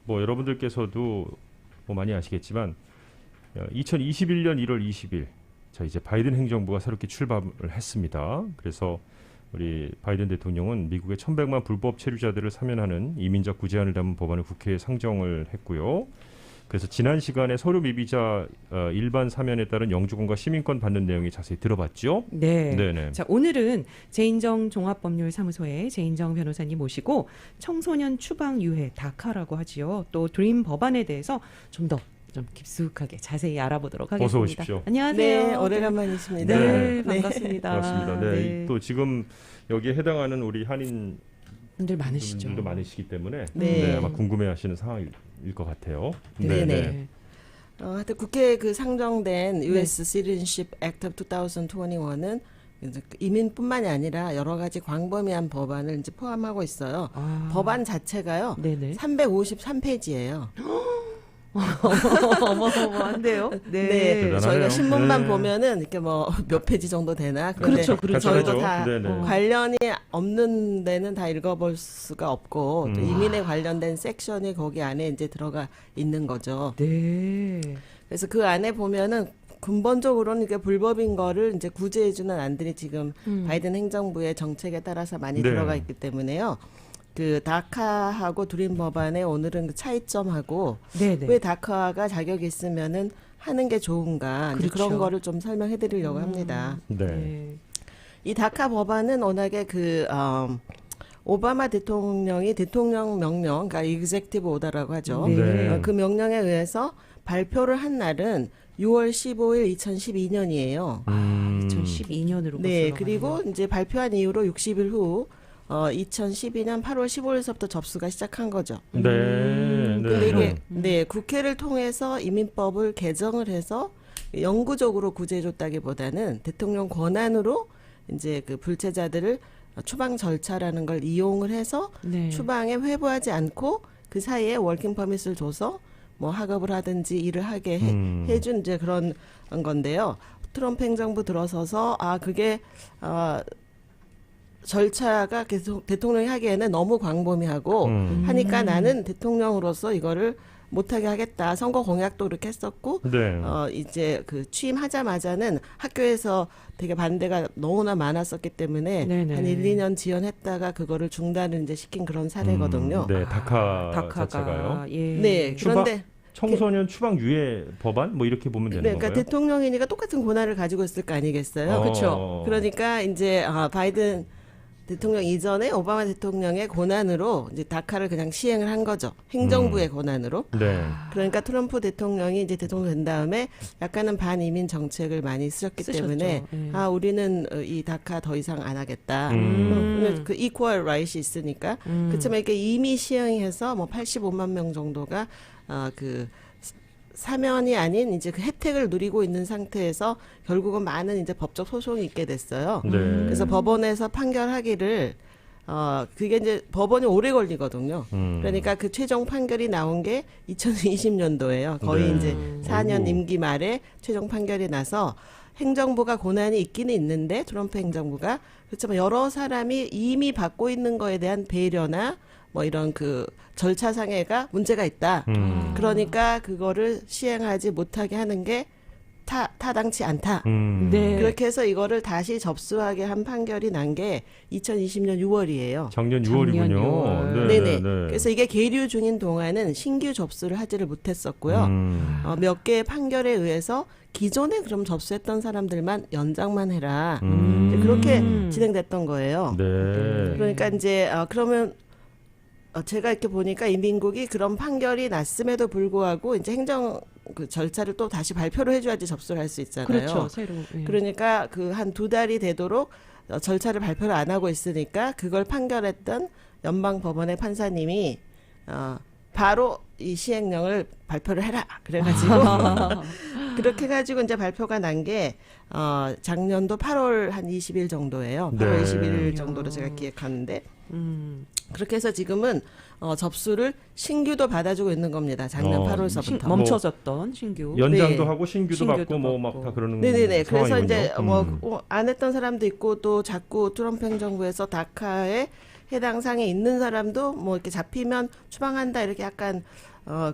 뭐 여러분들께서도 뭐 많이 아시겠지만 2021년 1월 20일 자 이제 바이든 행정부가 새롭게 출범을 했습니다. 그래서 우리 바이든 대통령은 미국의 1,100만 불법 체류자들을 사면하는 이민자 구제안을 담은 법안을 국회에 상정을 했고요. 그래서 지난 시간에 서류 미비자 일반 사면에 따른 영주권과 시민권 받는 내용이 자세히 들어봤죠? 네. 네네. 자, 오늘은 제인정 종합법률사무소의 제인정 변호사님 모시고 청소년 추방 유해 다카라고 하지요. 또 드림 법안에 대해서 좀 깊숙하게 자세히 알아보도록 하겠습니다. 어서 오십시오. 안녕하세요. 네, 오래간만이십니다. 네, 반갑습니다. 반갑습니다. 네. 네. 또 지금 여기에 해당하는 우리 한인 분들 많으시죠. 분들도 많으시기 때문에 네. 아마 궁금해하시는 상황일 것 같아요. 네네. 하여튼 국회에 그 상정된 U.S. Citizenship Act of 2021은 이민뿐만이 아니라 여러 가지 광범위한 법안을 이제 포함하고 있어요. 법안 자체가요. 네네. 353페이지예요. 어마어마한데요. 네. 대단하네요. 저희가 신문만 네. 보면은 이렇게 뭐 몇 페이지 정도 되나? 근데 그렇죠, 그렇죠. 저희도 다 네네. 관련이 없는 데는 다 읽어볼 수가 없고 또 이민에 관련된 섹션이 거기 안에 이제 들어가 있는 거죠. 네. 그래서 그 안에 보면은 근본적으로는 이게 불법인 거를 이제 구제해주는 안들이 지금 바이든 행정부의 정책에 따라서 많이 네. 들어가 있기 때문에요. 그 다카하고 드림 법안의 오늘은 그 차이점하고 네네. 왜 다카가 자격이 있으면은 하는 게 좋은가 이제 그렇죠. 그런 거를 좀 설명해드리려고 합니다. 네. 이 다카 법안은 워낙에 오바마 대통령이 대통령 명령, 그러니까 executive order라고 하죠. 네. 그 명령에 의해서 발표를 한 날은 6월 15일 2012년이에요. 2012년으로 네, 그리고 이제 발표한 이후로 60일 후 2012년 8월 15일서부터 접수가 시작한 거죠. 네. 근데 이게 국회를 통해서 이민법을 개정을 해서 영구적으로 구제해줬다기보다는 대통령 권한으로 이제 그 불체자들을 추방 절차라는 걸 이용을 해서 네. 추방에 회부하지 않고 그 사이에 워킹 퍼밋을 줘서 뭐 학업을 하든지 일을 하게 해준 이제 그런 건데요. 트럼프 행정부 들어서서 그게 절차가 계속 대통령이 하기에는 너무 광범위하고 하니까 나는 대통령으로서 이거를 못하게 하겠다. 선거 공약도 그렇게 했었고, 네. 이제 그 취임하자마자는 학교에서 되게 반대가 너무나 많았었기 때문에 네네. 한 1, 2년 지연했다가 그거를 중단을 이제 시킨 그런 사례거든요. 네, 다카 다카가 자체가요. 예. 네, 그런데 청소년 추방 유예 법안 뭐 이렇게 보면 되는 그러니까 건가요? 대통령이니까 똑같은 권한을 가지고 있을 거 아니겠어요? 그렇죠. 그러니까 이제 바이든 대통령 이전에 오바마 대통령의 권한으로 이제 다카를 그냥 시행을 한 거죠. 행정부의 권한으로. 네. 그러니까 트럼프 대통령이 이제 대통령 된 다음에 약간은 반이민 정책을 많이 쓰셨기 쓰셨죠. 때문에 예. 우리는 이 다카 더 이상 안 하겠다. 그 이퀄 라이트이 있으니까. 그렇지만 이렇게 이미 시행해서 뭐 85만 명 정도가 그 사면이 아닌 이제 그 혜택을 누리고 있는 상태에서 결국은 많은 이제 법적 소송이 있게 됐어요. 네. 그래서 법원에서 판결하기를 그게 이제 법원이 오래 걸리거든요. 그러니까 그 최종 판결이 나온 게 2020년도예요. 거의 네. 이제 4년 아이고. 임기 말에 최종 판결이 나서 행정부가 권한이 있기는 있는데 트럼프 행정부가 그렇지만 여러 사람이 이미 받고 있는 거에 대한 배려나 뭐 이런 그 절차상해가 문제가 있다. 그러니까 그거를 시행하지 못하게 하는 게 타당치 않다. 네. 그렇게 해서 이거를 다시 접수하게 한 판결이 난 게 2020년 6월이에요. 작년 작년 6월이군요. 6월. 네네. 그래서 이게 계류 중인 동안은 신규 접수를 하지를 못했었고요. 몇 개의 판결에 의해서 기존에 그럼 접수했던 사람들만 연장만 해라. 이제 그렇게 진행됐던 거예요. 네. 그러니까 이제 그러면 제가 이렇게 보니까 인민국이 그런 판결이 났음에도 불구하고 이제 행정 그 절차를 또 다시 발표를 해줘야지 접수를 할 수 있잖아요. 그렇죠. 새로. 예. 그러니까 그 한 2달이 되도록 절차를 발표를 안 하고 있으니까 그걸 판결했던 연방 법원의 판사님이 바로 이 시행령을 발표를 해라. 그래가지고 그렇게 해가지고 이제 발표가 난 게 작년도 8월 한 20일 정도예요. 8월 네. 20일 정도로 제가 기획하는데 그렇게 해서 지금은 접수를 신규도 받아주고 있는 겁니다. 작년 8월서부터. 멈춰졌던 신규. 연장도 네. 하고 신규도 신규도 받고 뭐 막 받고. 다 그러는 네네네. 그래서 상황이군요. 이제 뭐 안 했던 사람도 있고 또 자꾸 트럼프 행정부에서 다카에 해당 상에 있는 사람도 뭐 이렇게 잡히면 추방한다 이렇게 약간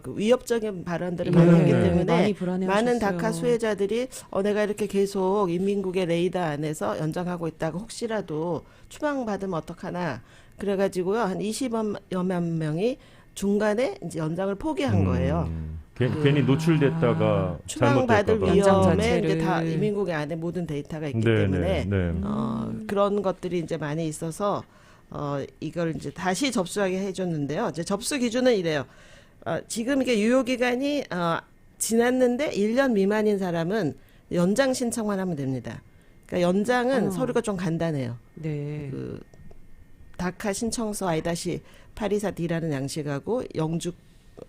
그 위협적인 발언들을 네, 많이 했기 네. 때문에 많이 불안해하셨어요. 많은 다카 수혜자들이 내가 이렇게 계속 인민국의 레이더 안에서 연장하고 있다가 혹시라도 추방받으면 어떡하나 그래가지고요 한 20여만 명이 중간에 이제 연장을 포기한 거예요. 괜히 노출됐다가 추방받을 잘못될까 봐. 연장 위험에 자체를. 이제 다 인민국의 안에 모든 데이터가 있기 네, 때문에 네. 그런 것들이 이제 많이 있어서 이걸 이제 다시 접수하게 해줬는데요. 이제 접수 기준은 이래요. 지금 이게 유효 기간이 지났는데 1년 미만인 사람은 연장 신청만 하면 됩니다. 그러니까 연장은 서류가 좀 간단해요. 네. 그 다카 신청서 I-824D라는 양식하고 영주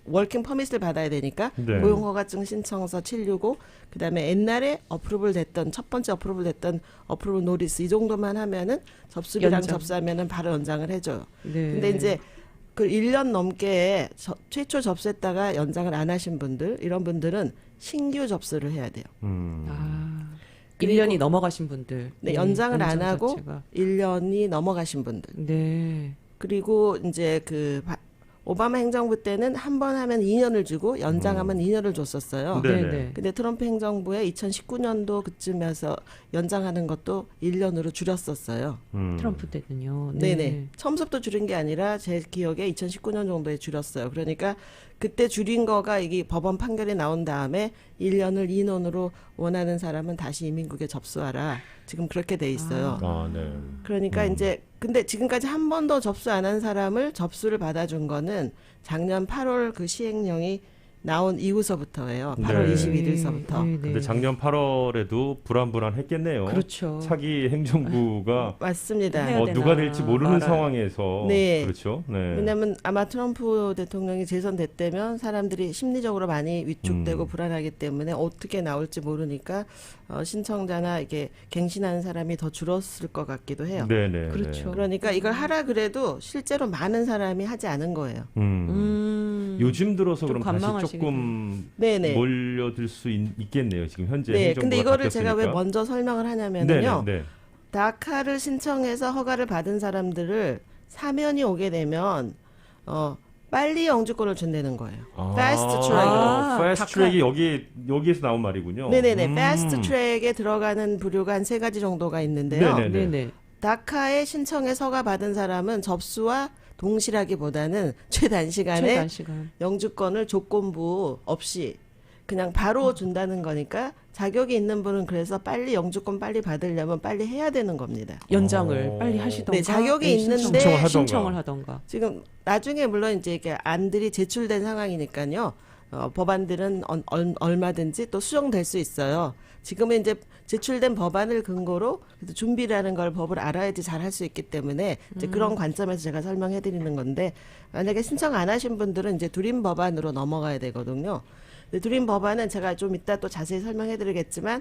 워킹 퍼밋을 받아야 되니까 네. 고용허가증 신청서 765 그다음에 옛날에 어프로블 됐던 첫 번째 어프로블 됐던 어프로블 노리스 이 정도만 하면은 접수비랑 연장. 접수하면은 바로 연장을 해줘요. 네. 근데 이제 그 1년 넘게 최초 접수했다가 연장을 안 하신 분들 이런 분들은 신규 접수를 해야 돼요. 아, 그리고- 1년이 넘어가신 분들. 네, 연장을 안 연장 하고 자체가. 1년이 넘어가신 분들. 네. 그리고 이제 그 오바마 행정부 때는 한 번 하면 2년을 주고 연장하면 2년을 줬었어요. 네. 네네. 근데 트럼프 행정부에 2019년도 그쯤에서 연장하는 것도 1년으로 줄였었어요. 트럼프 때는요. 네네. 처음부터 줄인 게 아니라 제 기억에 2019년 정도에 줄였어요. 그러니까 그때 줄인 거가 이게 법원 판결이 나온 다음에 1년을 2년으로 원하는 사람은 다시 이민국에 접수하라. 지금 그렇게 돼 있어요. 네. 그러니까 이제 근데 지금까지 한 번도 접수 안 한 사람을 접수를 받아준 거는 작년 8월 그 시행령이 나온 이후서부터예요. 8월 네. 21일서부터. 네, 네. 근데 작년 8월에도 불안했겠네요. 그렇죠. 차기 행정부가 맞습니다. 해야 되나 누가 될지 모르는 말아야. 상황에서 네. 그렇죠. 네. 왜냐하면 아마 트럼프 대통령이 재선됐다면 사람들이 심리적으로 많이 위축되고 불안하기 때문에 어떻게 나올지 모르니까 신청자나 이게 갱신하는 사람이 더 줄었을 것 같기도 해요. 네네. 그렇죠. 그러니까 이걸 하라 그래도 실제로 많은 사람이 하지 않은 거예요. 요즘 들어서 좀 그럼 다시 관망하시게 조금 네네. 몰려들 수 있겠네요. 지금 현재 네, 행정부가 근데 이거를 제가 왜 바뀌었으니까. 먼저 설명을 하냐면요. 네네. 다카를 신청해서 허가를 받은 사람들을 사면이 오게 되면 빨리 영주권을 준다는 거예요. 패스트 트랙으로. 아, 패스트 트랙이 여기에서 나온 말이군요. 네네네. 패스트 트랙에 들어가는 부류가 한 3가지 정도가 있는데요. 네네. 네네. 다카에 신청해서 허가 받은 사람은 접수와 동실하기보다는 최단시간에 최단 시간. 영주권을 조건부 없이 그냥 바로 준다는 거니까 자격이 있는 분은 그래서 빨리 영주권 빨리 받으려면 빨리 해야 되는 겁니다. 연장을 빨리 하시던가. 네, 자격이 있는데 신청을 하던가. 신청을 하던가. 지금 나중에 물론 이제 이게 안들이 제출된 상황이니까요. 법안들은 얼마든지 또 수정될 수 있어요. 지금은 이제 제출된 법안을 근거로 준비라는 걸 법을 알아야지 잘 할 수 있기 때문에 이제 그런 관점에서 제가 설명해 드리는 건데 만약에 신청 안 하신 분들은 이제 드림 법안으로 넘어가야 되거든요. 근데 드림 법안은 제가 좀 이따 또 자세히 설명해 드리겠지만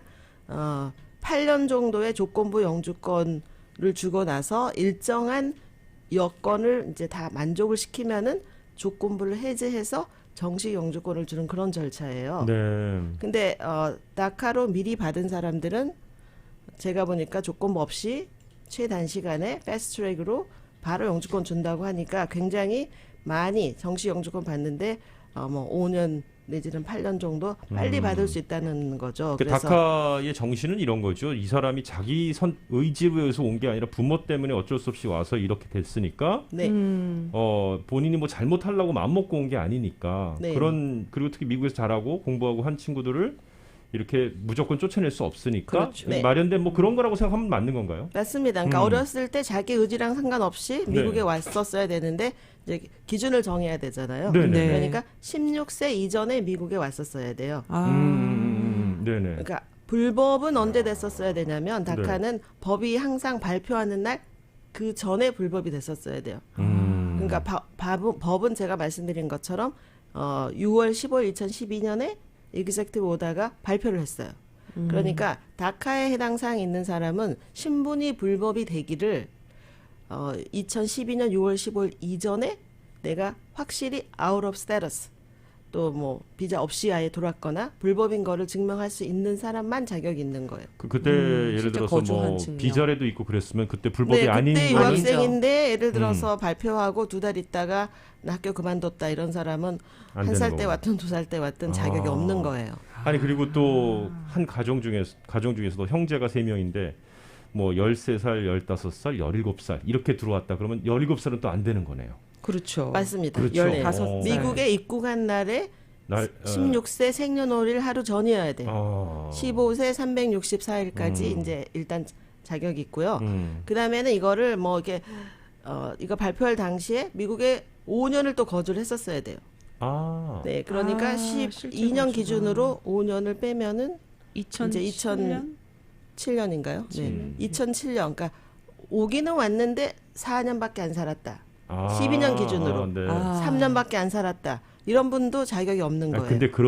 8년 정도의 조건부 영주권을 주고 나서 일정한 여건을 이제 다 만족을 시키면은 조건부를 해제해서 정식 영주권을 주는 그런 절차예요. 네. 근데 다카로 미리 받은 사람들은 제가 보니까 조건부 없이 최단시간에 패스트트랙으로 바로 영주권 준다고 하니까 굉장히 많이 정식 영주권 받는데 뭐 5년 내지는 8년 정도 빨리 받을 수 있다는 거죠. 그 다카의 정신은 이런 거죠. 이 사람이 자기 의지에 의해서 온 게 아니라 부모 때문에 어쩔 수 없이 와서 이렇게 됐으니까 네. 본인이 뭐 잘못하려고 마음먹고 온 게 아니니까 네. 그리고 특히 미국에서 잘하고 공부하고 한 친구들을 이렇게 무조건 쫓아낼 수 없으니까 그렇죠. 네. 마련된 뭐 그런 거라고 생각하면 맞는 건가요? 맞습니다. 그러니까 어렸을 때 자기 의지랑 상관없이 미국에 네. 왔었어야 되는데 이제 기준을 정해야 되잖아요. 네네. 네. 그러니까 16세 이전에 미국에 왔었어야 돼요. 네네. 그러니까 불법은 언제 됐었어야 되냐면 다카는 법이 항상 발표하는 날 그 전에 불법이 됐었어야 돼요. 그러니까 법은 제가 말씀드린 것처럼 6월 15일 2012년에 executive order가 발표를 했어요. 그러니까 다카에 해당 사항이 있는 사람은 신분이 불법이 되기를 2012년 6월 15일 이전에 내가 확실히 out of status 또 뭐 비자 없이 아예 들어왔거나 불법인 거를 증명할 수 있는 사람만 자격이 있는 거예요. 그때 예를 실제 들어서 거주한 뭐 증명. 비자라도 있고 그랬으면 그때 불법이 네, 아닌 그때 거는 아니죠. 유학생인데 예를 들어서 발표하고 2달 있다가 나 학교 그만뒀다 이런 사람은 안 1살 되는 때 거고. 왔든 2살 때 왔든 자격이 아. 없는 거예요. 아니 그리고 또 한 가정 중에서도 형제가 3명인데 뭐 13살, 15살, 17살 이렇게 들어왔다 그러면 17살은 또 안 되는 거네요. 그렇죠. 맞습니다. 그렇죠. 15살. 미국에 입국한 날에 날 16세 생년월일 하루 전이어야 돼요. 15세 364일까지 음. 이제 일단 자격이 있고요. 음. 그 다음에는 이거를 뭐 이렇게 이거 발표할 당시에 미국에 5년을 또 거주를 했었어야 돼요. 아. 네, 그러니까 아, 실제 12년 거주가. 기준으로 5년을 빼면은 2007년 7년인가요? 네, 음. 2007년. 그러니까 오기는 왔는데 4년밖에 안 살았다. 아. 12년 기준으로. 네. 아. 3년밖에 안 살았다. 이런 분도 자격이 없는 아, 거예요. 근데 그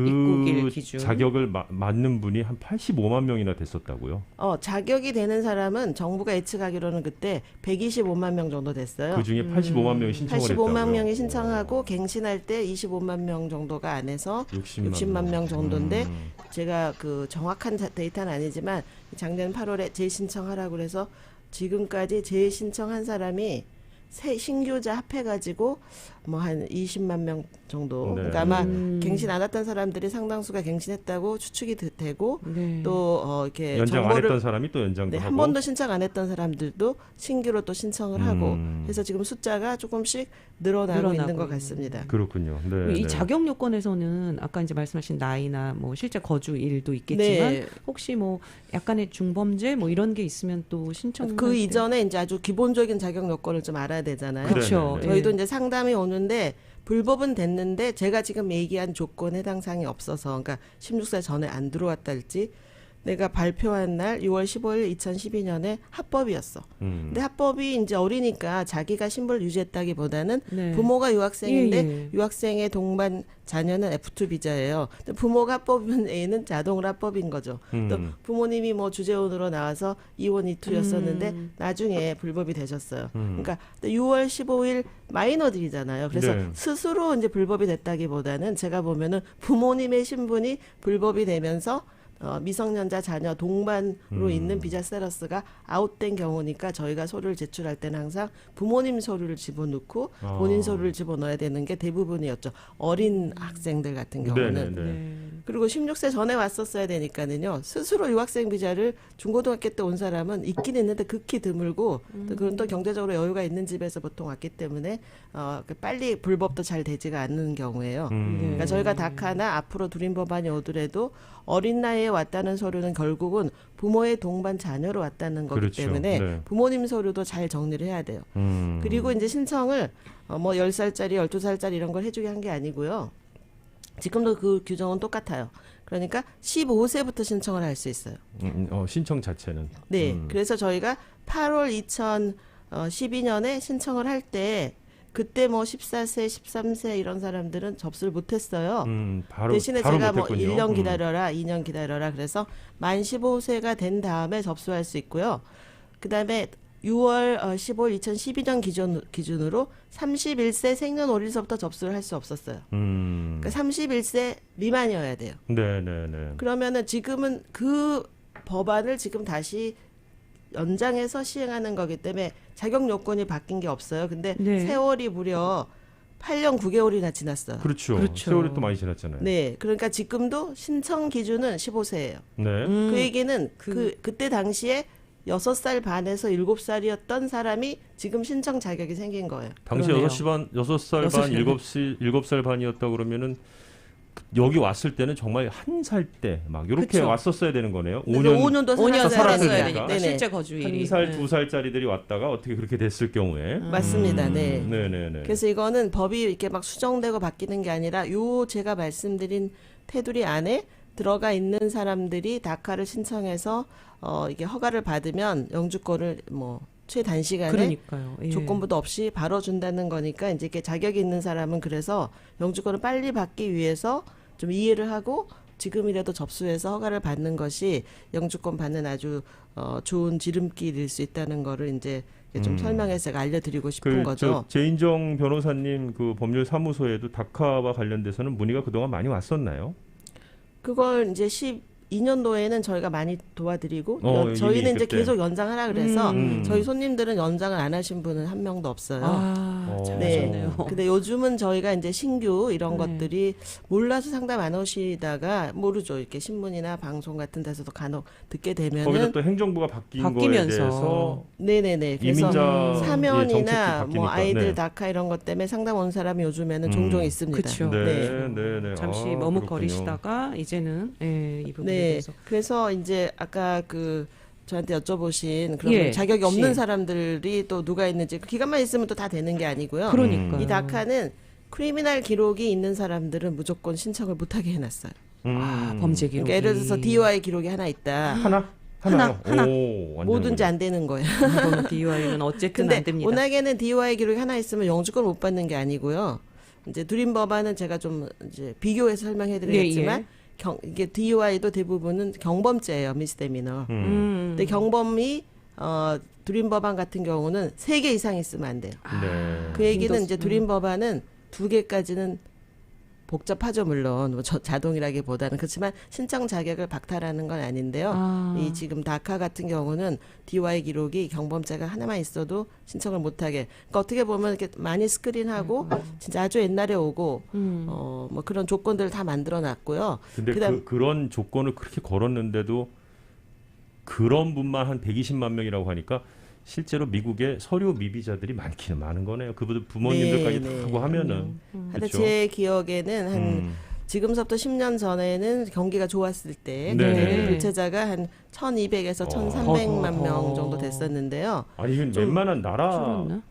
입국일 기준. 자격을 맞는 분이 한 85만 명이나 됐었다고요. 자격이 되는 사람은 정부가 예측하기로는 그때 125만 명 정도 됐어요. 그 중에 85만 명이 신청을 했다고요. 85만 명이 신청하고 갱신할 때 25만 명 정도가 안 해서 60만 명 정도인데 제가 그 정확한 데이터는 아니지만 작년 8월에 재신청하라고 그래서 지금까지 재신청한 사람이 신규자 합해가지고 뭐 한 20만 명 정도. 네. 그러니까 아마 갱신 안 했던 사람들이 상당수가 갱신했다고 추측이 되고 네. 또 이렇게 연장 안 정보를 했던 사람이 또 연장도 네, 하고. 한 번도 신청 안 했던 사람들도 신규로 또 신청을 하고 음. 해서 지금 숫자가 조금씩 늘어나고 있는 것 같습니다. 그렇군요. 네. 이 네. 자격 요건에서는 아까 이제 말씀하신 나이나 뭐 실제 거주일도 있겠지만 네. 혹시 뭐 약간의 중범죄 뭐 이런 게 있으면 또 신청 그 이전에 이제 아주 기본적인 자격 요건을 좀 알아야 되잖아요. 그렇죠. 네, 네, 네. 저희도 이제 상담이 오는데 불법은 됐는데 제가 지금 얘기한 조건 해당 사항이 없어서 그러니까 16세 전에 안 들어왔다 할지 내가 발표한 날 6월 15일 2012년에 합법이었어. 근데 합법이 이제 어리니까 자기가 신분을 유지했다기보다는 네. 부모가 유학생인데 예. 유학생의 동반 자녀는 F2 비자예요. 근데 부모가 합법이면 애는 자동으로 합법인 거죠. 또 부모님이 뭐 주재원으로 나와서 이원 이투였었는데 나중에 불법이 되셨어요. 그러니까 6월 15일 마이너들이잖아요. 그래서 네. 스스로 이제 불법이 됐다기보다는 제가 보면은 부모님의 신분이 불법이 되면서 미성년자 자녀 동반으로 있는 비자 스테러스가 아웃된 경우니까 저희가 서류를 제출할 때는 항상 부모님 서류를 집어넣고 본인 서류를 집어넣어야 되는 게 대부분이었죠. 어린 학생들 같은 경우는. 네네네. 네. 그리고 16세 전에 왔었어야 되니까는요. 스스로 유학생 비자를 중고등학교 때 온 사람은 있긴 있는데 극히 드물고 또 그런 또 경제적으로 여유가 있는 집에서 보통 왔기 때문에 빨리 불법도 잘 되지가 않는 경우예요. 그러니까 저희가 다카나 앞으로 두림 법안이 오더라도 어린 나이에 왔다는 서류는 결국은 부모의 동반 자녀로 왔다는 거기 그렇죠. 때문에 네. 부모님 서류도 잘 정리를 해야 돼요. 그리고 이제 신청을 뭐 10살짜리, 12살짜리 이런 걸 해주게 한 게 아니고요. 지금도 그 규정은 똑같아요. 그러니까 15세부터 신청을 할 수 있어요. 신청 자체는. 네. 그래서 저희가 8월 2012년에 신청을 할 때 그때 뭐 14세, 13세 이런 사람들은 접수를 못했어요. 바로 대신에 바로 제가 못했군요. 뭐 1년 기다려라, 2년 기다려라. 그래서 만 15세가 된 다음에 접수할 수 있고요. 그다음에 6월 15일 2012년 기준으로 31세 생년월일서부터 접수를 할 수 없었어요. 그러니까 31세 미만이어야 돼요. 네네네. 그러면은 지금은 그 법안을 지금 다시 연장해서 시행하는 거기 때문에 자격 요건이 바뀐 게 없어요. 근데 네. 세월이 무려 8년 9개월이나 지났어요. 그렇죠. 그렇죠. 세월이 또 많이 지났잖아요. 네, 그러니까 지금도 신청 기준은 15세예요. 네. 그 얘기는 그때 당시에 6살 반에서 7살이었던 사람이 지금 신청 자격이 생긴 거예요. 당시 그러네요. 6살 반, 7살 반이었다 그러면은 여기 왔을 때는 정말 한 살 때 막 이렇게 그쵸. 왔었어야 되는 거네요. 5년도 5년 살았어야 살았어야 되니까. 되니까 네네. 실제 거주일이. 1살, 네. 2살짜리들이 왔다가 어떻게 그렇게 됐을 경우에. 맞습니다. 네. 네네네. 그래서 이거는 법이 이렇게 막 수정되고 바뀌는 게 아니라 요 제가 말씀드린 테두리 안에 들어가 있는 사람들이 다카를 신청해서 이게 허가를 받으면 영주권을 뭐 최단시간에 그러니까요. 예. 조건부도 없이 바로 준다는 거니까 이제 이렇게 자격이 있는 사람은 그래서 영주권을 빨리 받기 위해서 좀 이해를 하고 지금이라도 접수해서 허가를 받는 것이 영주권 받는 아주 좋은 지름길일 수 있다는 거를 이제 좀 설명해서 제가 알려드리고 싶은 거죠. 제인정 변호사님 그 법률 사무소에도 다카와 관련돼서는 문의가 그동안 많이 왔었나요? 그걸 이제 12년도에는 저희가 많이 도와드리고 이미 저희는 이제 그때. 계속 연장하라 그래서 음. 저희 손님들은 연장을 안 하신 분은 한 명도 없어요. 잘하셨네요. 근데 요즘은 저희가 이제 신규 이런 네. 것들이 몰라서 상담 안 오시다가 모르죠. 이렇게 신문이나 방송 같은 데서도 간혹 듣게 거기다 되면은 또 행정부가 바뀐 거에 바뀌면서. 대해서 네네네. 그래서 이민자 정책이 사면이나 바뀌니까. 뭐 아이들 네. 다카 이런 것 때문에 상담 온 사람이 요즘에는 종종 있습니다. 그쵸. 네. 잠시 아, 머뭇거리시다가 이제는 이 부분에 네. 대해서 그래서 이제 아까 그 저한테 여쭤보신 그런 예, 자격이 없는 혹시. 사람들이 또 누가 있는지 그 기간만 있으면 또 다 되는 게 아니고요. 그러니까 이 다카는 크리미널 기록이 있는 사람들은 무조건 신청을 못하게 해놨어요. 범죄 기록. 그러니까 예를 들어서 DUI 기록이 하나 있다. 하나요? 하나. 오, 완전 뭐든지 그냥. 안 되는 거예요. 이거는 DUI는 어쨌든 근데 안 됩니다. 워낙에는 DUI 기록이 하나 있으면 영주권 못 받는 게 아니고요. 이제 드림 법안은 제가 좀 이제 비교해서 설명해드리겠지만 이게 DUI도 대부분은 경범죄예요, 미스데미너. 근데 경범이 드림 법안 같은 경우는 3개 이상 있으면 안 돼요. 네. 그 얘기는 이제 드림 법안은 2개까지는 복잡하죠, 물론 뭐 자동이라기보다는. 그렇지만 신청 자격을 박탈하는 건 아닌데요. 이 지금 다카 같은 경우는 DUI 기록이 경범죄가 하나만 있어도 신청을 못하게. 그러니까 어떻게 보면 이렇게 많이 스크린하고 진짜 아주 옛날에 오고 뭐 그런 조건들을 다 만들어놨고요. 근데 그런 조건을 그렇게 걸었는데도 그런 분만 한 120만 명이라고 하니까 실제로 미국에 서류 미비자들이 많기는 많은 거네요. 그분들 부모님들까지 다 하고 하면은. 근데 그렇죠? 제 기억에는 한 지금서부터 10년 전에는 경기가 좋았을 때 네. 불체자가 한 1,200에서 1,300만 명 정도 됐었는데요. 아니 이건 웬만한 나라 줄었나?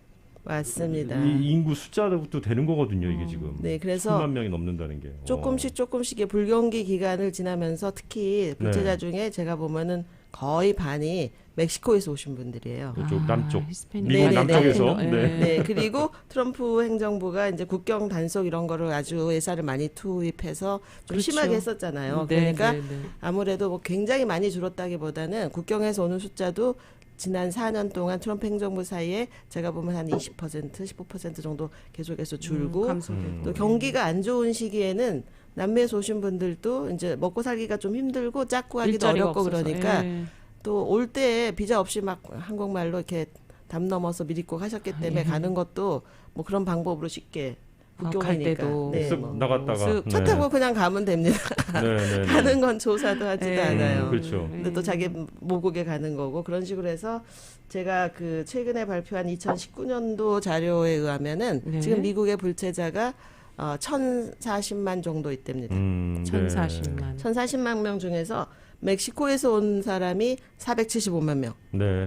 맞습니다. 이 인구 숫자도 되는 거거든요. 이게 지금. 네, 그래서 10만 명이 넘는다는 게. 조금씩의 불경기 기간을 지나면서 특히 불체자 중에 제가 보면은 거의 반이 멕시코에서 오신 분들이에요. 이쪽 남쪽. 히스패닉. 미국 네네네. 남쪽에서. 네. 네. 네, 그리고 트럼프 행정부가 이제 국경 단속 이런 거를 아주 예산을 많이 투입해서 좀 그렇죠. 심하게 했었잖아요. 네, 그러니까 네, 네. 아무래도 뭐 굉장히 많이 줄었다기보다는 국경에서 오는 숫자도 지난 4년 동안 트럼프 행정부 사이에 제가 보면 한 20%, 15% 정도 계속해서 줄고 감소되고. 또 경기가 안 좋은 시기에는 남미에서 오신 분들도 이제 먹고 살기가 좀 힘들고 짝구 하기도 일자리가 어렵고 없어서. 그러니까 예. 또 올 때 비자 없이 막 한국말로 이렇게 담 넘어서 미리고 하셨기 때문에 가는 것도 뭐 그런 방법으로 쉽게 갈 국경이니까 때도 네, 쓱 뭐. 나갔다가. 쓱 차 타고 그냥 가면 됩니다. 네. 가는 건 조사도 하지도 네. 않아요. 그렇죠. 근데 또 자기 모국에 가는 거고 그런 식으로 해서 제가 그 최근에 발표한 2019년도 자료에 의하면은 네. 지금 미국의 불체자가 1,040만 정도 있답니다. 1,040만. 1,040만 명 중에서 멕시코에서 온 사람이 475만 명. 네.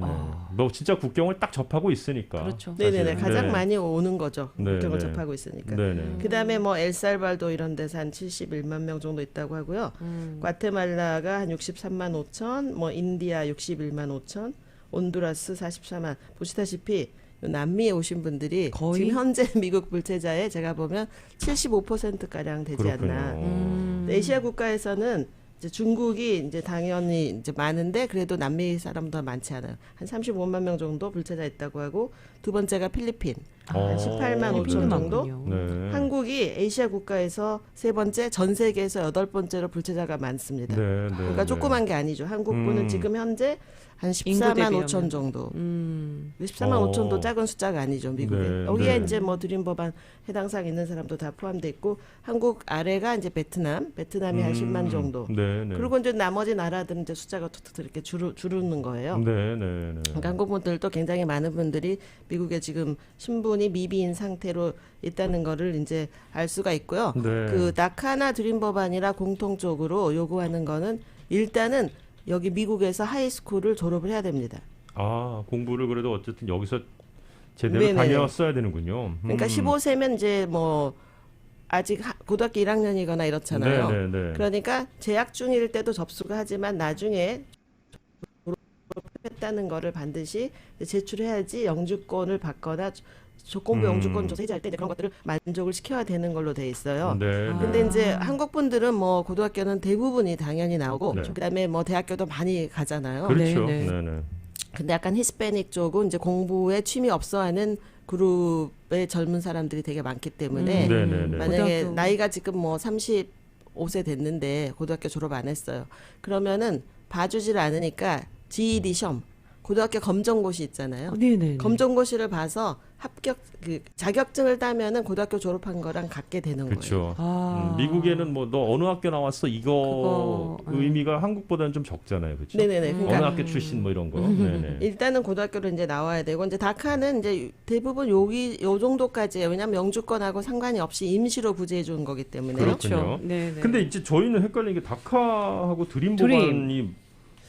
뭐 진짜 국경을 딱 접하고 있으니까. 그렇죠. 네네네. 사실은. 가장 네. 많이 오는 거죠. 네, 국경을 네. 접하고 있으니까. 네네. 그다음에 뭐 엘살바도 이런 데서 한 71만 명 정도 있다고 하고요. 과테말라가 한 63만 5천, 뭐 인디아 61만 5천, 온두라스 44만. 보시다시피 남미에 오신 분들이 거의? 지금 현재 미국 불체자의 제가 보면 75% 가량 되지 그렇군요. 않나. 근데 아시아 국가에서는 이제 중국이 이제 당연히 이제 많은데 그래도 남미 사람보다 많지 않아요. 한 35만 명 정도 불체자 있다고 하고 두 번째가 필리핀 한 18만 5천 정도. 네. 한국이 아시아 국가에서 세 번째, 전 세계에서 여덟 번째로 불체자가 많습니다. 네. 그러니까 조그만 게 아니죠. 한국분은 지금 현재 한 인구 14만 대비하면. 5천 정도. 14만 5천도 작은 숫자가 아니죠, 미국에. 네, 여기에 네. 이제 뭐 드림 법안 해당 사항 있는 사람도 다 포함돼 있고 한국 아래가 이제 베트남이 한 10만 정도. 네. 그리고 이제 나머지 나라들은 이제 숫자가 툭툭 이렇게 줄는 거예요. 네. 그러니까 한국 분들도 굉장히 많은 분들이 미국에 지금 신분이 미비인 상태로 있다는 거를 이제 알 수가 있고요. 네. 그 다카나 드림 법안이라 공통적으로 요구하는 거는 일단은 여기 미국에서 하이스쿨을 졸업을 해야 됩니다. 아, 공부를 그래도 어쨌든 여기서 제대로 네네. 다녀왔어야 되는군요. 그러니까 15세면 이제 뭐 아직 고등학교 1학년이거나 이렇잖아요. 네. 그러니까 재학 중일 때도 접수를 하지만 나중에 졸업했다는 거를 반드시 제출해야지 영주권을 받거나 조건부 영주권 조사 해지할 때 이제 그런 것들을 만족을 시켜야 되는 걸로 돼 있어요. 네. 근데 이제 한국 분들은 뭐 고등학교는 대부분이 당연히 나오고 네. 그다음에 뭐 대학교도 많이 가잖아요. 그렇죠. 네. 네. 근데 약간 히스패닉 쪽은 이제 공부에 취미 없어하는 그룹의 젊은 사람들이 되게 많기 때문에 네네네. 만약에 고등학교. 나이가 지금 뭐 35세 됐는데 고등학교 졸업 안 했어요. 그러면은 봐주질 않으니까 GED 시험, 고등학교 검정고시 있잖아요. 네네. 검정고시를 봐서 합격 그 자격증을 따면은 고등학교 졸업한 거랑 같게 되는 거예요. 그렇죠. 아. 미국에는 뭐 너 어느 학교 나왔어 이거 그거, 의미가 한국보다는 좀 적잖아요, 그렇죠? 네네네. 어느 그러니까 학교 출신 뭐 이런 거. 네네. 일단은 고등학교를 이제 나와야 되고 이제 다카는 이제 대부분 요 정도까지예요. 왜냐하면 영주권하고 상관이 없이 임시로 부재해 준 거기 때문에요. 그렇군요. 그렇죠. 네네. 근데 이제 저희는 헷갈리는 게 다카하고 드림 드림. 법안이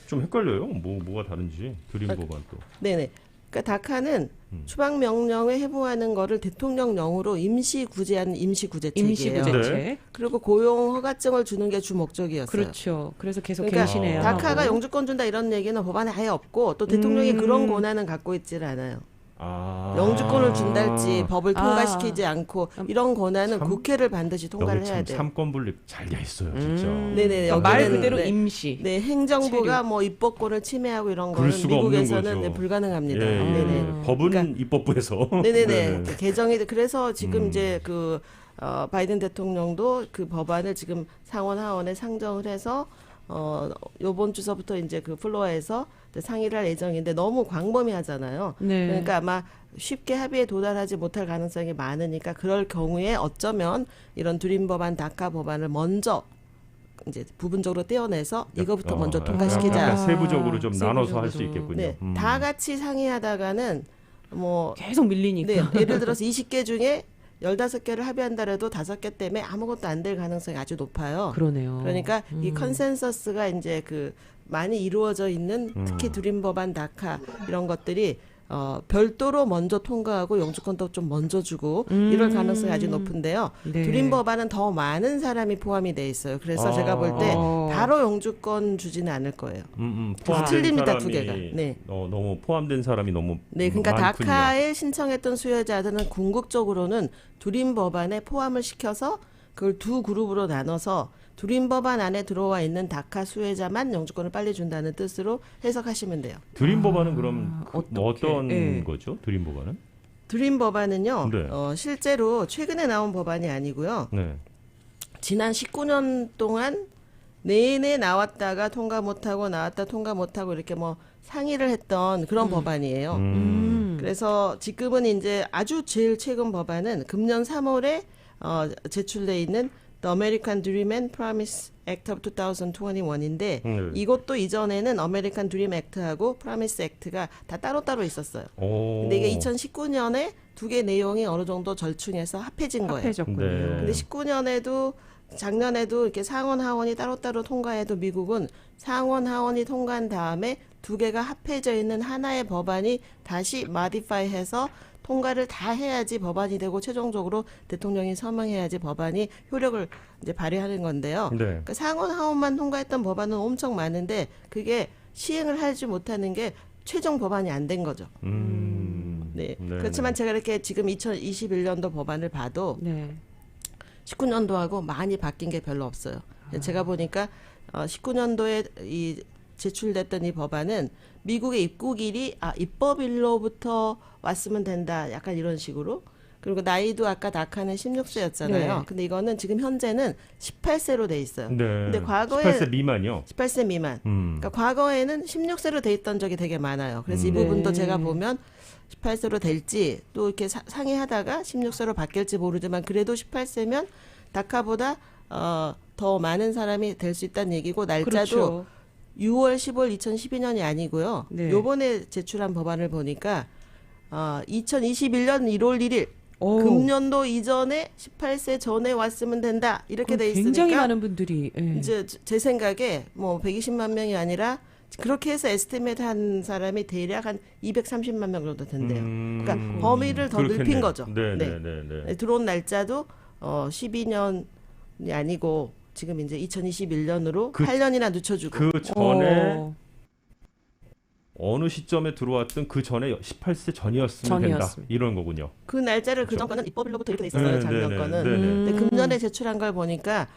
좀 헷갈려요. 뭐가 다른지 드림 법안 또. 네네. 그러니까 다카는 추방 명령을 해부하는 거를 대통령령으로 임시 구제한 임시구제책이에요. 임시구제책. 네. 그리고 고용 허가증을 주는 게 주 목적이었어요. 그렇죠. 그래서 계속 그러니까 갱신해야 다카가 하고. 영주권 준다 이런 얘기는 법안에 아예 없고 또 대통령이 그런 권한은 갖고 있지를 않아요. 아. 영주권을 준달지 법을 아. 통과시키지 않고 이런 권한은 참- 국회를 반드시 통과를 여기 해야 참 돼요. 삼권 분립 잘 돼 있어요, 진짜. 네네, 그러니까 말 여기는 그대로 네. 임시. 네, 행정부가 체류. 뭐 입법권을 침해하고 이런 그럴 거는 수가 없는 미국에서는 거죠. 네, 불가능합니다. 예, 예. 네네. 법은 그러니까- 입법부에서. 네네네. 네네. 개정이 그래서 지금 이제 그 바이든 대통령도 그 법안을 지금 상원 하원에 상정을 해서 요번 주서부터 이제 그 플로어에서 상의를 할 예정인데 너무 광범위하잖아요. 네. 그러니까 아마 쉽게 합의에 도달하지 못할 가능성이 많으니까 그럴 경우에 어쩌면 이런 드림 법안, 다카 법안을 먼저 이제 부분적으로 떼어내서 이거부터 먼저 통과시키자. 약간 세부적으로 좀 세부적으로. 나눠서 할 수 있겠군요. 네, 다 같이 상의하다가는 뭐 계속 밀리니까. 네, 예를 들어서 20개 중에 15개를 합의한다 해도 5개 때문에 아무것도 안 될 가능성이 아주 높아요. 그러네요. 그러니까 이 컨센서스가 이제 그 많이 이루어져 있는 특히 드림 법안, 다카 이런 것들이 별도로 먼저 통과하고 영주권도 좀 먼저 주고 이럴 가능성이 아주 높은데요. 네. 드림 법안은 더 많은 사람이 포함이 돼 있어요. 그래서 제가 볼 때 바로 영주권 주지는 않을 거예요. 포함된 틀립니다, 사람이 두 개가. 네. 너무 포함된 사람이 너무 네, 그러니까 많군요. 다카에 신청했던 수혜자들은 궁극적으로는 드림 법안에 포함을 시켜서 그걸 두 그룹으로 나눠서 드림 법안 안에 들어와 있는 다카 수혜자만 영주권을 빨리 준다는 뜻으로 해석하시면 돼요. 드림 법안은 그럼 뭐 어떻게? 어떤 예. 거죠? 드림 법안은? 드림 법안은요, 네. 실제로 최근에 나온 법안이 아니고요. 네. 지난 19년 동안 내내 나왔다가 통과 못하고 나왔다 통과 못하고 이렇게 뭐 상의를 했던 그런 법안이에요. 그래서 지금은 이제 아주 제일 최근 법안은 금년 3월에 제출돼 있는 The American Dream and Promise Act of 2021인데 이것도 이전에는 American Dream Act하고 Promise Act가 다 따로따로 있었어요. 근데 이게 2019년에 두 개 내용이 어느 정도 절충해서 합해진 거예요. 합해졌군요. 네. 근데 19년에도 작년에도 이렇게 상원 하원이 따로따로 통과해도 미국은 상원 하원이 통과한 다음에 두 개가 합해져 있는 하나의 법안이 다시 마디파이해서 통과를 다 해야지 법안이 되고 최종적으로 대통령이 서명해야지 법안이 효력을 이제 발휘하는 건데요. 네. 그러니까 상원 하원만 통과했던 법안은 엄청 많은데 그게 시행을 하지 못하는 게 최종 법안이 안 된 거죠. 네. 네. 그렇지만 제가 이렇게 지금 2021년도 법안을 봐도 네. 19년도하고 많이 바뀐 게 별로 없어요. 제가 보니까 19년도에 이 제출됐던 이 법안은 미국의 입국일이 입법일로부터 왔으면 된다. 약간 이런 식으로. 그리고 나이도 아까 다카는 16세였잖아요. 네. 근데 이거는 지금 현재는 18세로 돼 있어요. 네. 근데 과거에 18세 미만이요. 18세 미만. 그러니까 과거에는 16세로 돼 있던 적이 되게 많아요. 그래서 이 부분도 네. 제가 보면 18세로 될지 또 이렇게 상의하다가 16세로 바뀔지 모르지만 그래도 18세면 다카보다 더 많은 사람이 될 수 있다는 얘기고 날짜도 그렇죠. 6월 10월 2012년이 아니고요. 네. 요번에 제출한 법안을 보니까 2021년 1월 1일 오. 금년도 이전에 18세 전에 왔으면 된다. 이렇게 돼 있으니까 굉장히 많은 분들이 예. 이제 제 생각에 뭐 120만 명이 아니라 그렇게 해서 에스티메이트 한 사람이 대략 한 230만 명 정도 된대요. 그러니까 범위를 더 그렇겠네요. 넓힌 거죠. 네, 네. 네, 네, 네. 네, 들어온 날짜도 12년이 아니고 지금 이제 2021년으로 8년이나 늦춰주고. 그 전에 어. 어느 시점에 들어왔든 그 전에 18세 전이었으면 된다. 전이었습니다. 이런 거군요. 그 날짜를 그전 거는 입법일로부터 이렇게 돼 있었어요. 네, 작년 네, 거는. 네, 네. 근데 금년에 제출한 걸 보니까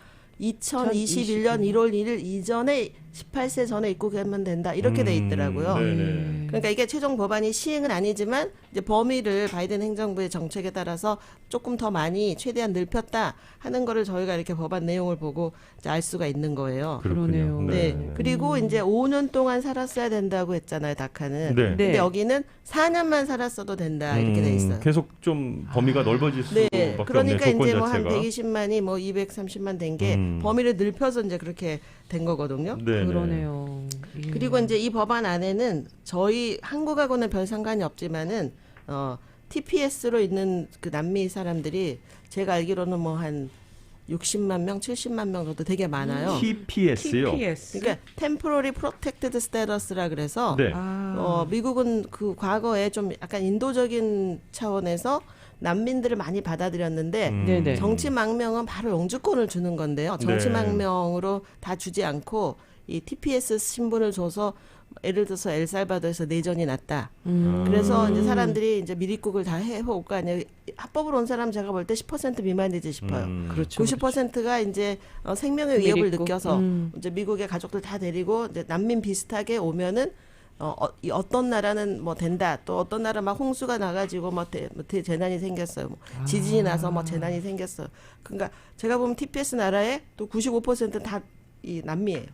2021년 1월 1일 이전에 18세 전에 입국하면 된다 이렇게 돼 있더라고요. 네네. 그러니까 이게 최종 법안이 시행은 아니지만 이제 범위를 바이든 행정부의 정책에 따라서 조금 더 많이 최대한 넓혔다 하는 거를 저희가 이렇게 법안 내용을 보고 이제 알 수가 있는 거예요. 그러네요. 네. 그리고 이제 5년 동안 살았어야 된다고 했잖아요, 다카는. 네. 근데 네. 여기는 4년만 살았어도 된다 이렇게 돼 있어요. 계속 좀 범위가 넓어질 수밖에 네, 없네요. 그러니까 조건 이제 뭐 한 자체가. 120만이 뭐 230만 된 게 범위를 넓혀서 이제 그렇게 된 거거든요. 네네. 그러네요. 예. 그리고 이제 이 법안 안에는 저희 한국하고는 별 상관이 없지만은 TPS로 있는 그 남미 사람들이 제가 알기로는 뭐 한 60만 명, 70만 명 정도 되게 많아요. TPS요. TPS. 그러니까 Temporary Protected Status라 그래서 네. 미국은 그 과거에 좀 약간 인도적인 차원에서 난민들을 많이 받아들였는데 네네. 정치 망명은 바로 영주권을 주는 건데요. 정치 네. 망명으로 다 주지 않고 이 TPS 신분을 줘서 예를 들어서 엘살바도에서 내전이 났다. 그래서 이제 사람들이 이제 미입국을 다 해올 거 아니에요. 합법으로 온 사람 제가 볼 때 10% 미만이지 싶어요. 그렇죠. 90%가 이제 생명의 위협을 미입국. 느껴서 이제 미국의 가족들 다 데리고 이제 난민 비슷하게 오면은 이 어떤 나라는 뭐 된다. 또 어떤 나라 막 홍수가 나가지고 뭐 재난이 생겼어요. 뭐 지진이 나서 뭐 재난이 생겼어요. 그러니까 제가 보면 TPS 나라에 또 95%는 다 이 남미예요.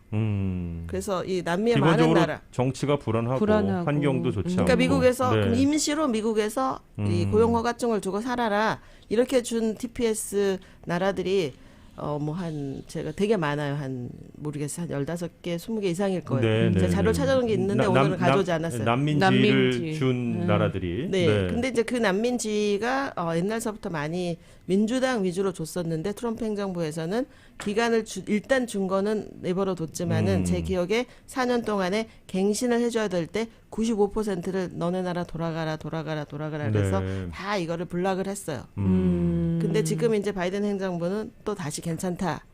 그래서 이 남미의 많은 기본적으로 나라. 정치가 불안하고, 불안하고. 환경도 좋지 않고. 그러니까 미국에서 네. 그럼 임시로 미국에서 이 고용 허가증을 주고 살아라 이렇게 준 TPS 나라들이 뭐 한 제가 되게 많아요. 한 모르겠어요. 한 15개, 20개 이상일 거예요. 네, 네, 제가 자료를 네. 찾아놓은 게 있는데 오늘은 가져오지 않았어요. 난민지를 난민지. 준 나라들이. 네. 근데 이제 그 난민지가 옛날서부터 많이 민주당 위주로 줬었는데 트럼프 행정부에서는 기간을 일단 준 거는 내버려 뒀지만은 제 기억에 4년 동안에 갱신을 해줘야 될 때 95%를 너네 나라 돌아가라 그래서 네. 다 이거를 블락을 했어요. 근데 지금 이제 바이든 행정부는 또 다시 괜찮다.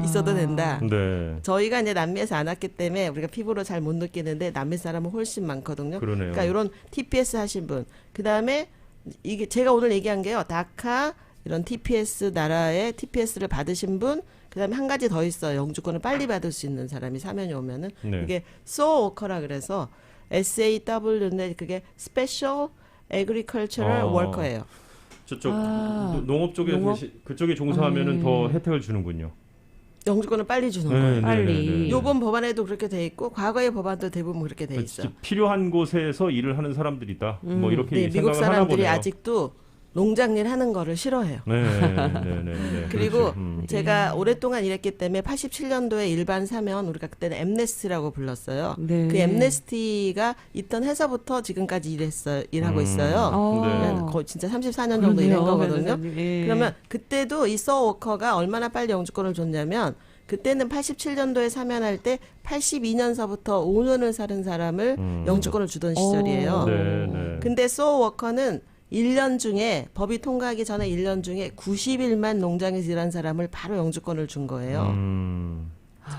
있어도 된다. 네. 저희가 이제 남미에서 안 왔기 때문에 우리가 피부로 잘 못 느끼는데 남미 사람은 훨씬 많거든요. 그러네요. 그러니까 이런 TPS 하신 분, 그 다음에 이게 제가 오늘 얘기한 게요, 다카 이런 TPS 나라의 TPS를 받으신 분, 그 다음에 한 가지 더 있어요. 영주권을 빨리 받을 수 있는 사람이 사면이 오면은 네. 이게 SOWORKER라 그래서 SAW인데 그게 Special Agricultural Worker예요. 저쪽 농업 쪽에 농업? 그쪽에 종사하면은 더 혜택을 주는군요. 영주권을 빨리 주는 네, 거예요. 네, 빨리. 네, 네. 요번 법안에도 그렇게 돼 있고 과거의 법안도 대부분 그렇게 돼 있어요. 필요한 곳에서 일을 하는 사람들이다. 뭐 이렇게 네, 미국 생각을 하나 사람들이 보네요. 아직도 농장일 하는 거를 싫어해요. 네, 네, 네. 그리고 그렇죠. 제가 오랫동안 일했기 때문에 87년도에 일반 사면 우리가 그때는 엠네스티라고 불렀어요. 네. 그 엠네스티가 있던 해서부터 지금까지 일하고 있어요. 네. 거의 진짜 34년 정도 일한 거거든요. 변호사님. 예. 그러면 그때도 이 서워커가 얼마나 빨리 영주권을 줬냐면 그때는 87년도에 사면할 때 82년서부터 5년을 살은 사람을 영주권을 주던 시절이에요. 네, 네. 근데 서워커는 1년 중에 법이 통과하기 전에 1년 중에 90일만 농장에서 일한 사람을 바로 영주권을 준 거예요.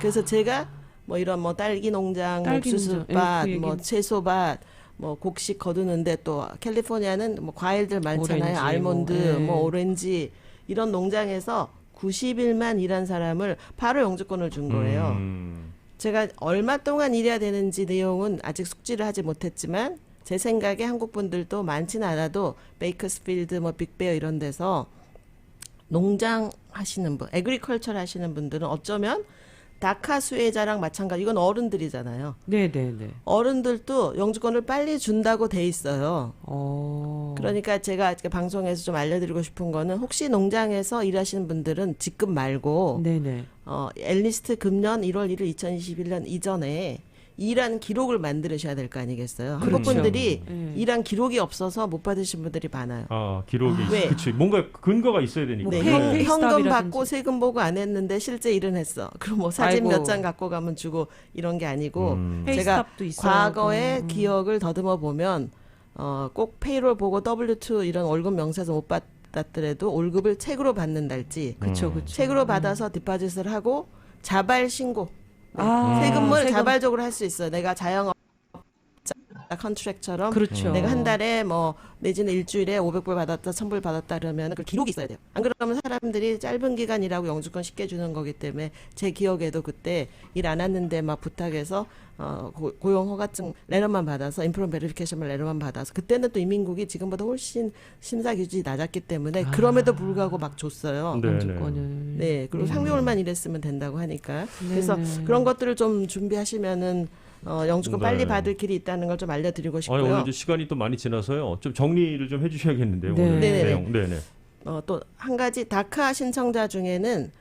그래서 제가 뭐 이런 뭐 딸기 농장, 딸기 옥수수밭, 농장. 예, 그 뭐 얘기는. 채소밭, 뭐 곡식 거두는데 또 캘리포니아는 뭐 과일들 많잖아요. 오렌지, 알몬드, 뭐, 예. 뭐 오렌지 이런 농장에서 90일만 일한 사람을 바로 영주권을 준 거예요. 제가 얼마 동안 일해야 되는지 내용은 아직 숙지를 하지 못했지만 제 생각에 한국 분들도 많지는 않아도 베이커스필드, 뭐 빅베어 이런 데서 농장 하시는 분, 에그리컬처를 하시는 분들은 어쩌면 다카 수혜자랑 마찬가지. 이건 어른들이잖아요. 네네네. 어른들도 영주권을 빨리 준다고 돼 있어요. 그러니까 그러니까 제가 방송에서 좀 알려드리고 싶은 거는 혹시 농장에서 일하시는 분들은 직급 말고 네네. 엘리스트 금년 1월 1일 2021년 이전에 일한 기록을 만드셔야 될 거 아니겠어요. 한국 그렇죠. 분들이 예. 일한 기록이 없어서 못 받으신 분들이 많아요. 아, 기록이 왜? 그치. 뭔가 근거가 있어야 되니까. 네, 페이 현금 스톱이라든지. 받고 세금 보고 안 했는데 실제 일은 했어. 그럼 뭐 사진 아이고. 몇 장 갖고 가면 주고 이런 게 아니고 제가 페이스톱도 있어야 과거의 하고. 기억을 더듬어 보면 꼭 페이롤 보고 W2 이런 월급 명세서 못 받았더라도 월급을 책으로 받는달지 그쵸. 책으로 받아서 디파짓을 하고 자발 신고 아, 세금을 세금. 자발적으로 할 수 있어요. 내가 컨트랙처럼 그렇죠. 내가 한 달에 뭐 내지는 일주일에 500불 받았다, 1000불 받았다 그러면 그 기록이 있어야 돼요. 안 그러면 사람들이 짧은 기간 일하고 영주권 쉽게 주는 거기 때문에 제 기억에도 그때 일 안 왔는데 막 부탁해서 고용 허가증 레터만 받아서 인프롬 베리피케이션 레터만 받아서 그때는 또 이민국이 지금보다 훨씬 심사 기준이 낮았기 때문에 그럼에도 불구하고 막 줬어요. 네. 영주권을. 네, 그리고 네. 3개월만 일했으면 된다고 하니까. 네, 그래서 네. 그런 것들을 좀 준비하시면은 영주권 네. 빨리 받을 길이 있다는 걸 좀 알려드리고 아니, 싶고요. 오늘 이제 시간이 또 많이 지나서요. 좀 정리를 좀 해주셔야겠는데요. 네. 오늘 네네네. 내용. 네네. 또 한 가지 다카 신청자 중에는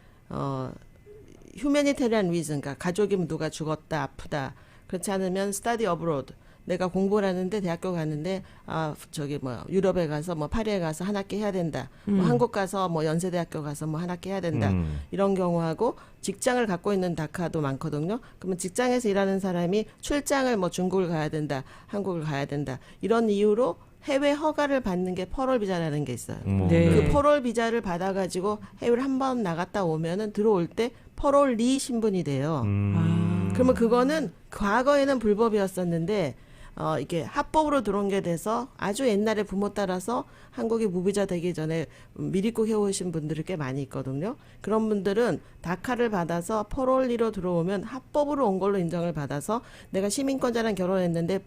휴메니테리안 리즌, 그러니까 가족이 누가 죽었다, 아프다. 그렇지 않으면 스터디 어브로드. 내가 공부를 하는데 대학교 가는데 유럽에 가서 뭐 파리에 가서 한 학기 해야 된다. 뭐 한국 가서 뭐 연세대학교 가서 뭐 한 학기 해야 된다. 이런 경우하고 직장을 갖고 있는 다카도 많거든요. 그러면 직장에서 일하는 사람이 출장을 뭐 중국을 가야 된다, 한국을 가야 된다. 이런 이유로 해외 허가를 받는 게 퍼롤 비자라는 게 있어요. 네. 그 퍼롤 비자를 받아가지고 해외를 한 번 나갔다 오면은 들어올 때 퍼롤리 신분이 돼요. 그러면 그거는 과거에는 불법이었었는데 이게 합법으로 들어온 게 돼서 아주 옛날에 부모 따라서 한국이 무비자 되기 전에 미리국 해오신 분들이 꽤 많이 있거든요. 그런 분들은 다카를 받아서 퍼롤리로 들어오면 합법으로 온 걸로 인정을 받아서 내가 시민권자랑 결혼했는데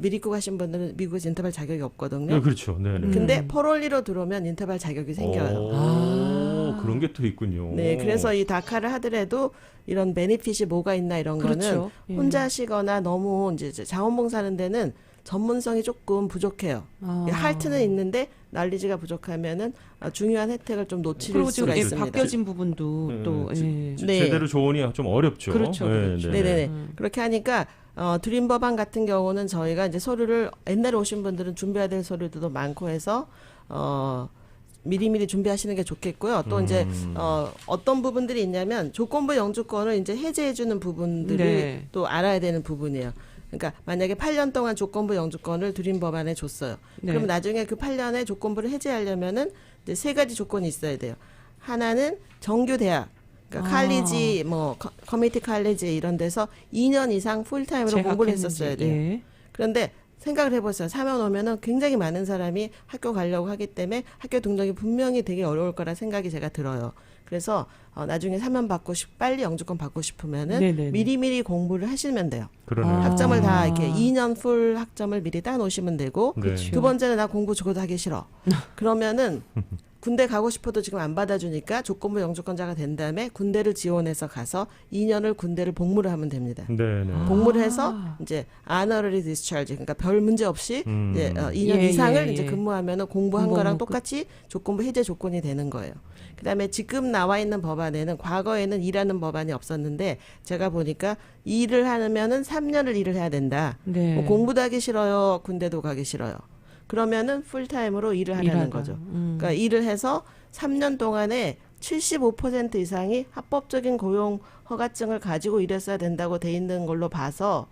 미리국 하신 분들은 미국에서 인터뷰 자격이 없거든요. 네, 그렇죠. 네네. 근데 퍼롤리로 들어오면 인터뷰 자격이 생겨요. 오, 그런 게 또 있군요. 네, 그래서 이 다카를 하더라도 이런 베니핏이 뭐가 있나 이런 거는 그렇죠. 예. 혼자 하시거나 너무 이제 자원봉사하는 데는 전문성이 조금 부족해요. 할트는 있는데 날리지가 부족하면은 중요한 혜택을 좀 놓칠 그리고 수가 지금 있습니다. 바뀌어진 부분도 네, 또 예. 네. 제대로 조언이 좀 어렵죠. 그렇죠, 그렇죠. 네네네. 그렇게 하니까 드림 법안 같은 경우는 저희가 이제 서류를 옛날에 오신 분들은 준비해야 될 서류들도 많고 해서 미리미리 준비하시는 게 좋겠고요. 또 이제 어떤 부분들이 있냐면 조건부 영주권을 이제 해제해주는 부분들이 네. 또 알아야 되는 부분이에요. 그러니까 만약에 8년 동안 조건부 영주권을 드림 법안에 줬어요. 네. 그럼 나중에 그 8년의 조건부를 해제하려면은 이제 세 가지 조건이 있어야 돼요. 하나는 정규 대학, 그러니까 칼리지, 뭐 커뮤니티 칼리지 이런 데서 2년 이상 풀타임으로 공부를 했었어야 돼요. 예. 그런데 생각을 해보세요. 사면 오면은 굉장히 많은 사람이 학교 가려고 하기 때문에 학교 등록이 분명히 되게 어려울 거라 생각이 제가 들어요. 그래서 나중에 사면 빨리 영주권 받고 싶으면은 네네네. 미리미리 공부를 하시면 돼요. 그러네요. 학점을 다 이렇게 2년 풀 학점을 미리 따 놓으시면 되고 네. 그렇죠. 두 번째는 나 공부 죽어도 하기 싫어. 그러면은 군대 가고 싶어도 지금 안 받아주니까 조건부 영주권자가 된 다음에 군대를 지원해서 가서 2년을 군대를 복무를 하면 됩니다. 네네. 복무를 해서 이제 honorary discharge, 그러니까 별 문제 없이 이제 2년 예, 이상을 예, 이제 예. 근무하면은 공부한 공부 거랑 뭐 똑같이 조건부 해제 조건이 되는 거예요. 그다음에 지금 나와 있는 법안에는 과거에는 일하는 법안이 없었는데 제가 보니까 일을 하면은 3년을 일을 해야 된다. 네. 뭐 공부도 하기 싫어요, 군대도 가기 싫어요. 그러면은 풀타임으로 일을 하라는 일하다. 거죠. 그러니까 일을 해서 3년 동안에 75% 이상이 합법적인 고용 허가증을 가지고 일했어야 된다고 돼 있는 걸로 봐서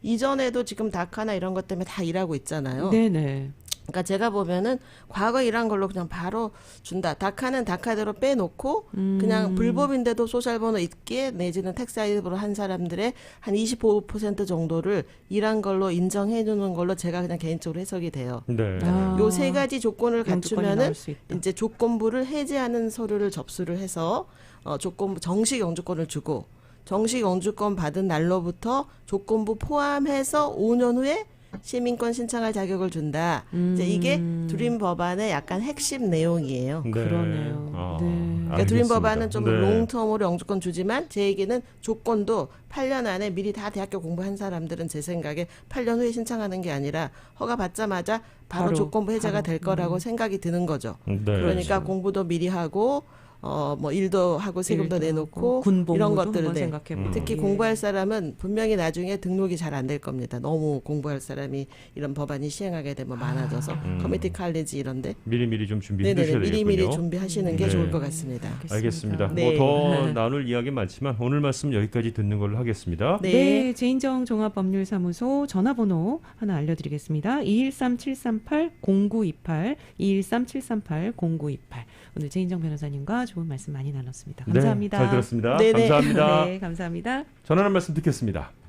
이전에도 지금 다카나 이런 것 때문에 다 일하고 있잖아요. 네네. 그러니까 제가 보면은 과거 일한 걸로 그냥 바로 준다. 다카는 다카대로 빼놓고 그냥 불법인데도 소셜번호 있게 내지는 텍사이드로 한 사람들의 한 25% 정도를 일한 걸로 인정해 주는 걸로 제가 그냥 개인적으로 해석이 돼요. 네. 요 세 가지 조건을 영주권이 갖추면은 나올 수 있다. 이제 조건부를 해제하는 서류를 접수를 해서 조건부 정식 영주권을 주고 정식 영주권 받은 날로부터 조건부 포함해서 5년 후에 시민권 신청할 자격을 준다. 이제 이게 드림 법안의 약간 핵심 내용이에요. 네. 그러네요. 아, 네. 그러니까 드림 알겠습니다. 법안은 좀 네. 롱텀으로 영주권 주지만 제 얘기는 조건도 8년 안에 미리 다 대학교 공부한 사람들은 제 생각에 8년 후에 신청하는 게 아니라 허가 받자마자 바로 조건부 해제가 될 거라고 생각이 드는 거죠. 네. 그러니까 공부도 미리 하고 뭐 일도 하고 세금도 일도 내놓고 하고, 군복무도 이런 것들을 한번 생각해보고. 특히 예. 공부할 사람은 분명히 나중에 등록이 잘 안 될 겁니다. 너무 공부할 사람이 이런 법안이 시행하게 되면 많아져서 커뮤니티 칼리지 이런데 미리미리 좀 준비해 네네네 두셔야 되겠군요. 미리미리 준비하시는 게 네. 좋을 것 같습니다. 알겠습니다. 네. 뭐 더 네. 나눌 이야기 많지만 오늘 말씀 여기까지 듣는 걸로 하겠습니다. 네. 네, 제인정 종합법률사무소 전화번호 하나 알려드리겠습니다. 213-738-0928, 213-738-0928. 오늘 제인정 변호사님과 좋은 말씀 많이 나눴습니다. 감사합니다. 네, 잘 들었습니다. 네네. 감사합니다. 네, 감사합니다. 전하는 말씀 듣겠습니다.